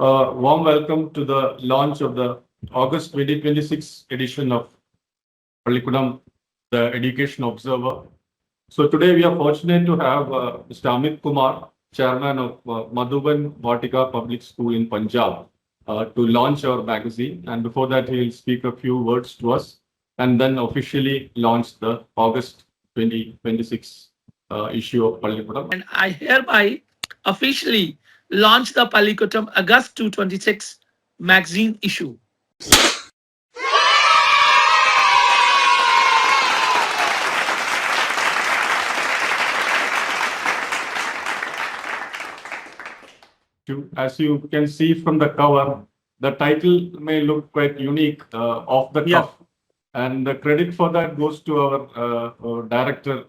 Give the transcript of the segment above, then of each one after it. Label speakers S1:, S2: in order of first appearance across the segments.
S1: Warm welcome to the launch of the August 2026 edition of Pallikkutam, the Education Observer. So today we are fortunate to have Mr. Amit Kumar, Chairman of Madhuban Vatika Public School in Punjab, to launch our magazine. And before that, he will speak a few words to us and then officially launch the August 2026 issue of Pallikkutam.
S2: And I hereby officially launch the Pallikkutam August 226 magazine issue.
S1: As you can see from the cover, the title may look quite unique, off the
S2: Yeah.
S1: cuff. And the credit for that goes to our director,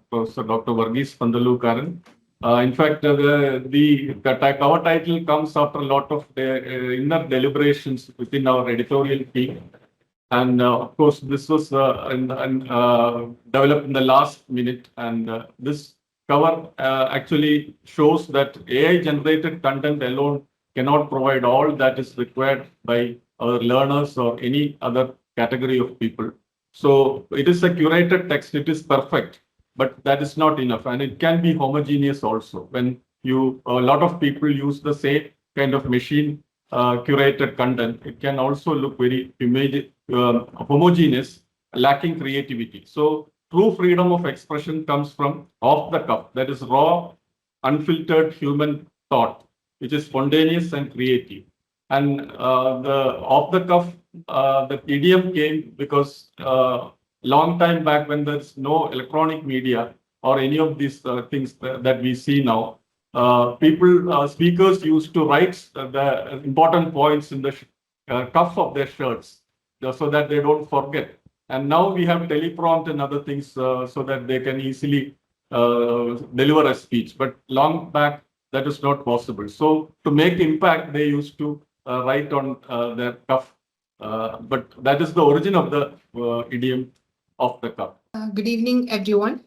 S1: Professor Dr. Varghese Pandalukaran. In fact, our title comes after a lot of inner deliberations within our editorial team. And of course, this was developed in the last minute. And this cover actually shows that AI generated content alone cannot provide all that is required by our learners or any other category of people. So it is a curated text, it is perfect, but that is not enough. And it can be homogeneous also. When a lot of people use the same kind of machine curated content, it can also look very homogeneous, lacking creativity. So true freedom of expression comes from off the cuff, that is raw, unfiltered human thought, which is spontaneous and creative. And the off the cuff, the idiom came because long time back when there's no electronic media or any of these things that we see now, speakers used to write the important points in the cuff of their shirts so that they don't forget. And now we have teleprompt and other things so that they can easily deliver a speech. But long back, that is not possible. So to make impact, they used to write on their cuff. But that is the origin of the idiom of the cuff.
S3: Good evening, everyone.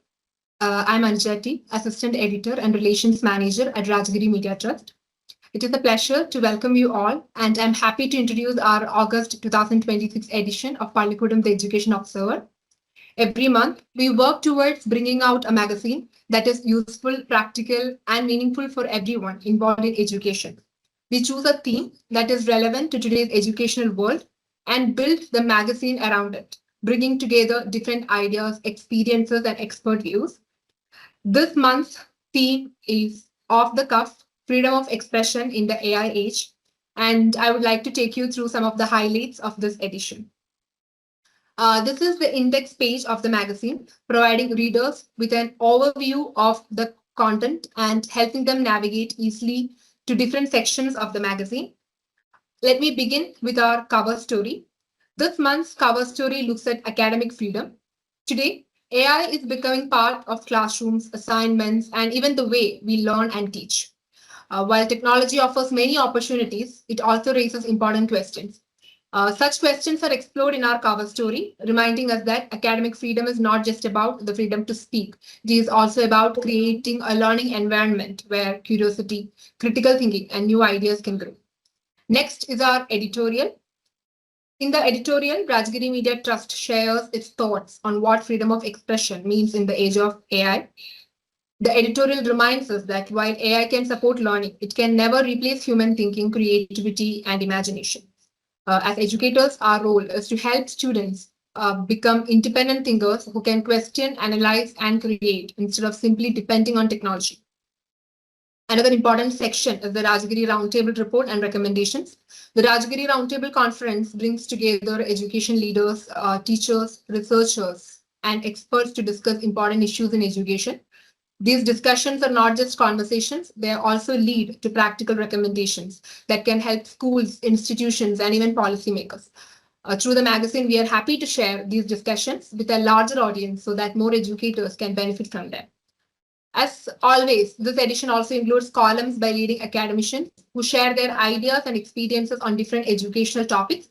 S3: I'm Anjati, Assistant Editor and Relations Manager at Rajagiri Media Trust. It is a pleasure to welcome you all, and I'm happy to introduce our August 2026 edition of Pallikkutam, the Education Observer. Every month, we work towards bringing out a magazine that is useful, practical, and meaningful for everyone involved in education. We choose a theme that is relevant to today's educational world and build the magazine around it, bringing together different ideas, experiences, and expert views. This month's theme is Off the Cuff, Freedom of Expression in the AI Age, and I would like to take you through some of the highlights of this edition. This is the index page of the magazine, providing readers with an overview of the content and helping them navigate easily to different sections of the magazine. Let me begin with our cover story. This month's cover story looks at academic freedom. Today, AI is becoming part of classrooms, assignments, and even the way we learn and teach. While technology offers many opportunities, it also raises important questions. Such questions are explored in our cover story, reminding us that academic freedom is not just about the freedom to speak. It is also about creating a learning environment where curiosity, critical thinking, and new ideas can grow. Next is our editorial. In the editorial, Rajagiri Media Trust shares its thoughts on what freedom of expression means in the age of AI. The editorial reminds us that while AI can support learning, it can never replace human thinking, creativity, and imagination. As educators, our role is to help students become independent thinkers who can question, analyze, and create instead of simply depending on technology. Another important section is the Rajagiri Roundtable Report and Recommendations. The Rajagiri Roundtable Conference brings together education leaders, teachers, researchers, and experts to discuss important issues in education. These discussions are not just conversations, they also lead to practical recommendations that can help schools, institutions, and even policymakers. Through the magazine, we are happy to share these discussions with a larger audience so that more educators can benefit from them. As always, this edition also includes columns by leading academicians who share their ideas and experiences on different educational topics.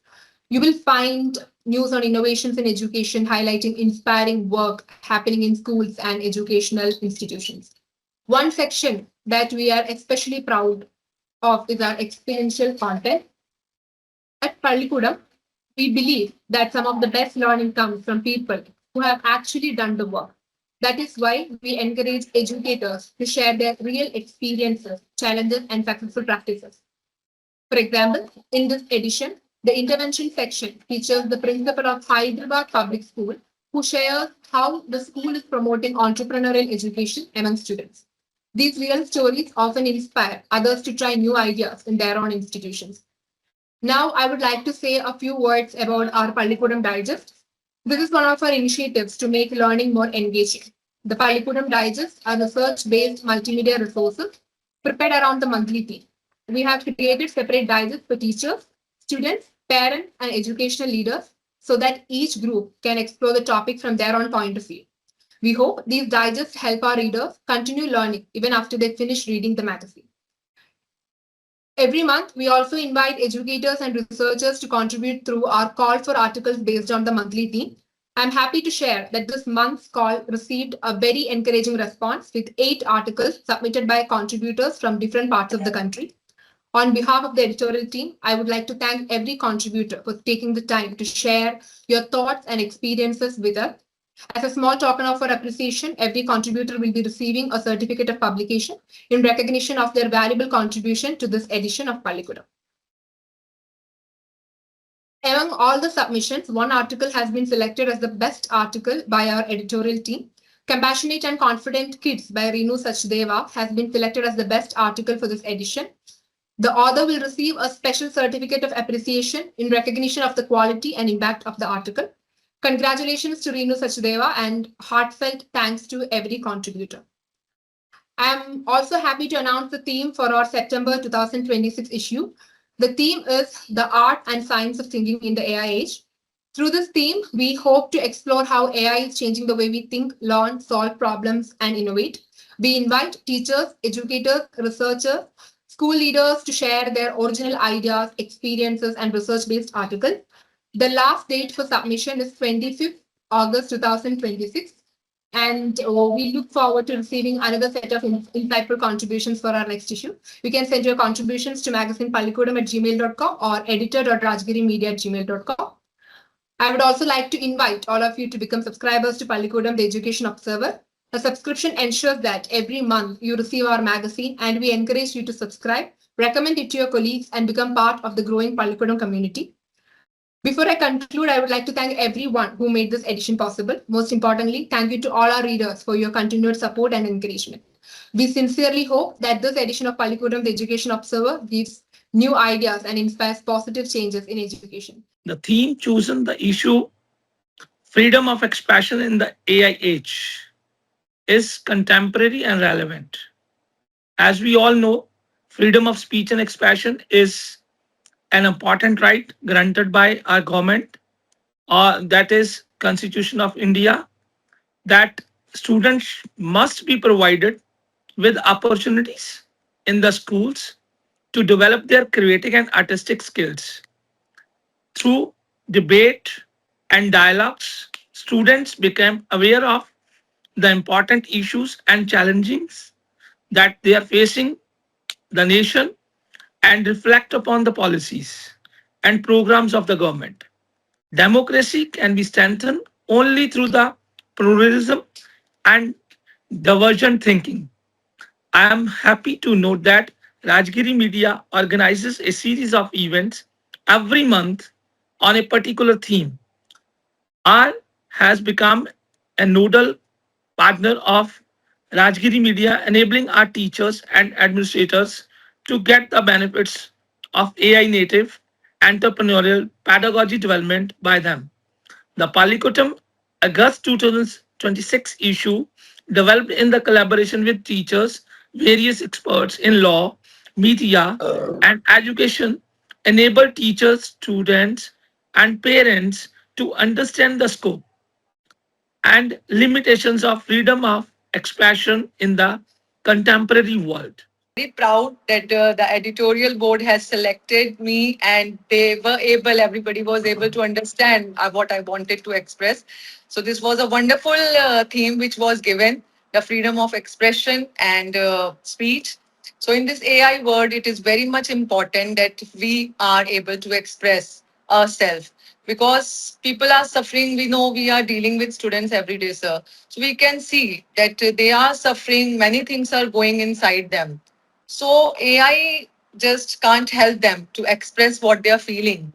S3: You will find news on innovations in education, highlighting inspiring work happening in schools and educational institutions. One section that we are especially proud of is our experiential content. At Pallikudam, we believe that some of the best learning comes from people who have actually done the work. That is why we encourage educators to share their real experiences, challenges, and successful practices. For example, in this edition, the intervention section features the principal of Hyderabad Public School, who shares how the school is promoting entrepreneurial education among students. These real stories often inspire others to try new ideas in their own institutions. Now, I would like to say a few words about our Pallikudam Digest. This is one of our initiatives to make learning more engaging. The Pallikudam Digest are research-based multimedia resources prepared around the monthly theme. We have created separate digests for teachers, students, parents, and educational leaders so that each group can explore the topic from their own point of view. We hope these digests help our readers continue learning even after they finish reading the magazine. Every month, we also invite educators and researchers to contribute through our call for articles based on the monthly theme. I'm happy to share that this month's call received a very encouraging response with 8 articles submitted by contributors from different parts of the country. On behalf of the editorial team, I would like to thank every contributor for taking the time to share your thoughts and experiences with us. As a small token of our appreciation, every contributor will be receiving a certificate of publication in recognition of their valuable contribution to this edition of Pallikudam. Among all the submissions, one article has been selected as the best article by our editorial team. Compassionate and Confident Kids by Renu Sachdeva has been selected as the best article for this edition. The author will receive a special certificate of appreciation in recognition of the quality and impact of the article. Congratulations to Renu Sachdeva and heartfelt thanks to every contributor. I'm also happy to announce the theme for our September 2026 issue. The theme is The Art and Science of Thinking in the AI Age. Through this theme, we hope to explore how AI is changing the way we think, learn, solve problems, and innovate. We invite teachers, educators, researchers, school leaders to share their original ideas, experiences, and research-based articles. The last date for submission is 25th August 2026. And we look forward to receiving another set of insightful contributions for our next issue. You can send your contributions to magazinepallikudam@gmail.com or editor.rajagirimedia@gmail.com. I would also like to invite all of you to become subscribers to Pallikudam, the Education Observer. A subscription ensures that every month you receive our magazine, and we encourage you to subscribe, recommend it to your colleagues, and become part of the growing Pallikudam community. Before I conclude, I would like to thank everyone who made this edition possible. Most importantly, thank you to all our readers for your continued support and encouragement. We sincerely hope that this edition of Pallikudam, the Education Observer, gives new ideas and inspires positive changes in education.
S2: The theme chosen, the issue freedom of expression in the AI age, is contemporary and relevant. As we all know, freedom of speech and expression is an important right granted by our government, or that is Constitution of India, that students must be provided with opportunities in the schools to develop their creative and artistic skills. Through debate and dialogues, students become aware of the important issues and challenges that they are facing the nation and reflect upon the policies and programs of the government. Democracy can be strengthened only through the pluralism and divergent thinking. I am happy to note that Rajagiri Media organizes a series of events every month on a particular theme. R has become a nodal partner of Rajagiri Media, enabling our teachers and administrators to get the benefits of AI native entrepreneurial pedagogy development by them. The Pallikuttam August 2026 issue, developed in the collaboration with teachers, various experts in law, media, and education, enable teachers, students, and parents to understand the scope and limitations of freedom of expression in the contemporary world.
S4: Very proud that the editorial board has selected me and they were able, everybody was able to understand what I wanted to express. So this was a wonderful theme which was given, the freedom of expression and speech. So in this AI world, it is very much important that we are able to express ourselves because people are suffering. We know we are dealing with students every day, sir. So we can see that they are suffering. Many things are going inside them. So AI just can't help them to express what they are feeling.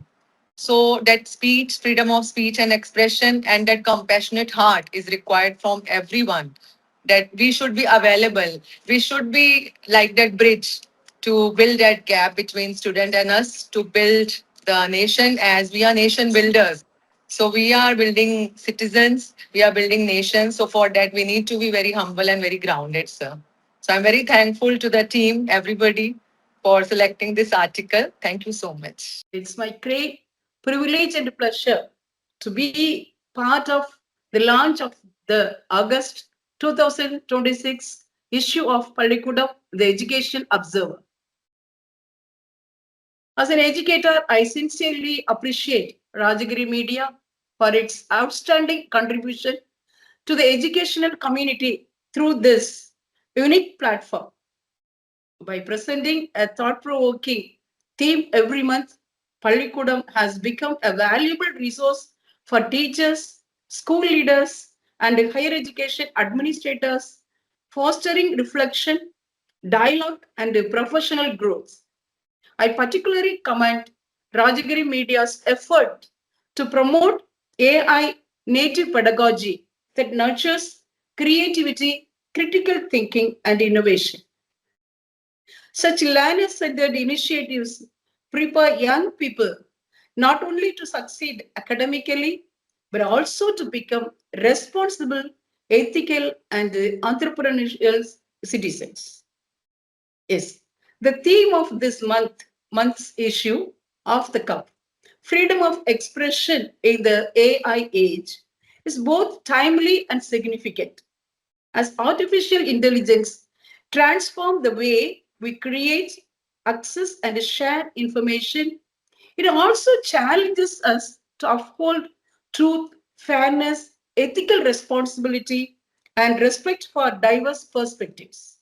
S4: So that speech, freedom of speech and expression, and that compassionate heart is required from everyone. That we should be available. We should be like that bridge to build that gap between student and us to build the nation as we are nation builders. So we are building citizens, we are building nations. So for that, we need to be very humble and very grounded, sir. So I'm very thankful to the team, everybody, for selecting this article. Thank you so much.
S5: It's my great privilege and pleasure to be part of the launch of the August 2026 issue of Pallikkutam, the Education Observer. As an educator, I sincerely appreciate Rajagiri Media for its outstanding contribution to the educational community through this unique platform. By presenting a thought-provoking theme every month, Pallikudam has become a valuable resource for teachers, school leaders, and higher education administrators, fostering reflection, dialogue, and professional growth. I particularly commend Rajagiri Media's effort to promote AI native pedagogy that nurtures creativity, critical thinking, and innovation. Such learner-centered initiatives prepare young people not only to succeed academically, but also to become responsible, ethical, and entrepreneurial citizens. Yes, the theme of this month's issue of the cup, freedom of expression in the AI age, is both timely and significant as artificial intelligence transform the way we create, access, and share information. It also challenges us to uphold truth, fairness, ethical responsibility, and respect for diverse perspectives.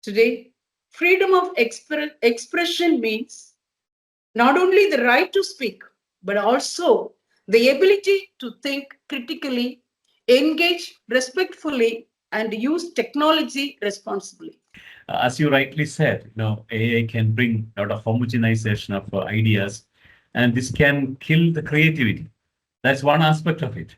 S5: Today, freedom of expression means not only the right to speak, but also the ability to think critically, engage respectfully, and use technology responsibly.
S6: As you rightly said, AI can bring a lot of homogenization of ideas, and this can kill the creativity. That's one aspect of it.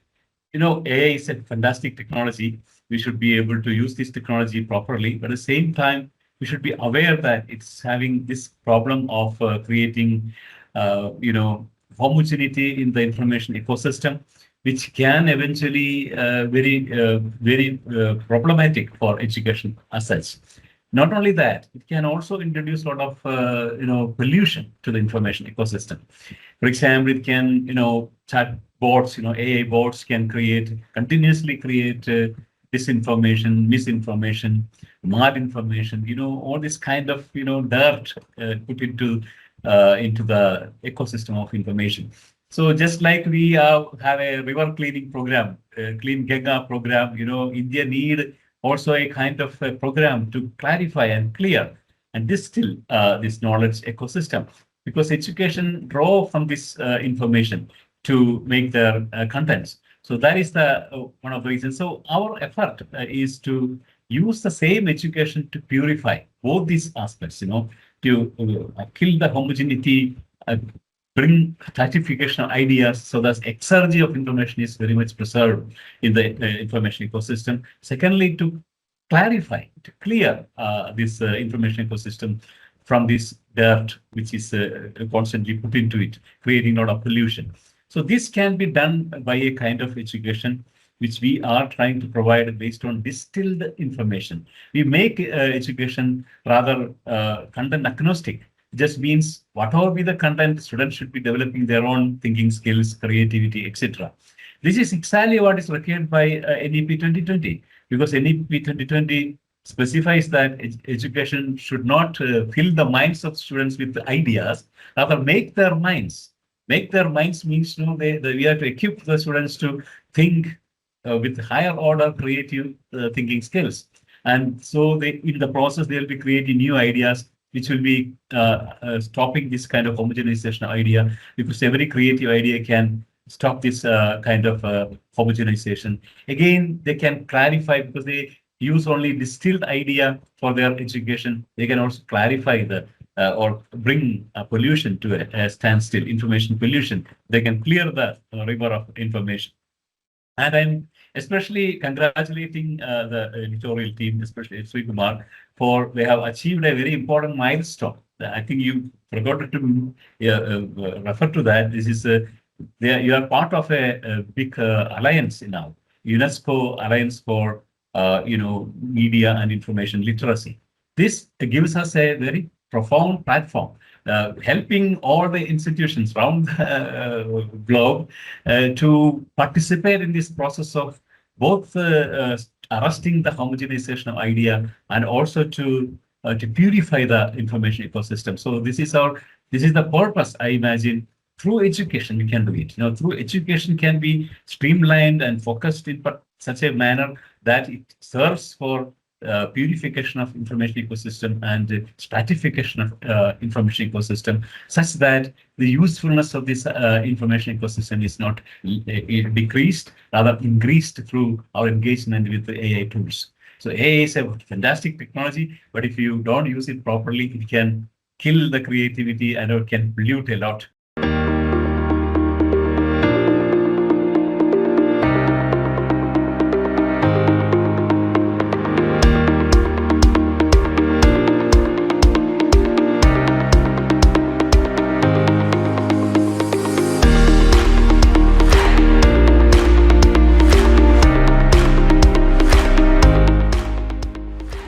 S6: AI is a fantastic technology. We should be able to use this technology properly, but at the same time, we should be aware that it's having this problem of creating, homogeneity in the information ecosystem, which can eventually very problematic for education as such. Not only that, it can also introduce a lot of pollution to the information ecosystem. For example, it can chat bots, AI bots can continuously create disinformation, misinformation, malinformation, all this kind of dirt put into the ecosystem of information. So just like we have a river cleaning program, Clean Ganga program, India need also a kind of a program to clarify and clear and distill this knowledge ecosystem, because education draw from this information to make their contents. So that is the one of the reasons. So our effort is to use the same education to purify both these aspects, to kill the homogeneity, bring classification of ideas so that exergy of information is very much preserved in the information ecosystem. Secondly, to clarify, to clear this information ecosystem from this dirt, which is constantly put into it, creating a lot of pollution. So this can be done by a kind of education which we are trying to provide based on distilled information. We make education rather content agnostic. Just means whatever be the content, students should be developing their own thinking skills, creativity, etc. This is exactly what is required by NEP 2020, because NEP 2020 specifies that education should not fill the minds of students with ideas, rather make their minds. Make their minds means we have to equip the students to think with higher order creative thinking skills. And so in the process, they'll be creating new ideas, which will be stopping this kind of homogenization idea, because every creative idea can stop this kind of homogenization. Again, they can clarify, because they use only distilled idea for their education. They can also clarify the or bring pollution to a standstill, information pollution. They can clear the river of information. And I'm especially congratulating the editorial team, especially Sri Kumar, for they have achieved a very important milestone. I think you forgot to refer to that. This is you are part of a big alliance now, UNESCO Alliance for media and information literacy. This gives us a very profound platform, helping all the institutions around the globe to participate in this process of both arresting the homogenization of idea and also to purify the information ecosystem. So this is the purpose, I imagine. Through education, we can do it. Through education can be streamlined and focused in such a manner that it serves for purification of information ecosystem and stratification of information ecosystem, such that the usefulness of this information ecosystem is not decreased, rather increased through our engagement with the AI tools. So AI is a fantastic technology, but if you don't use it properly, it can kill the creativity and it can pollute a lot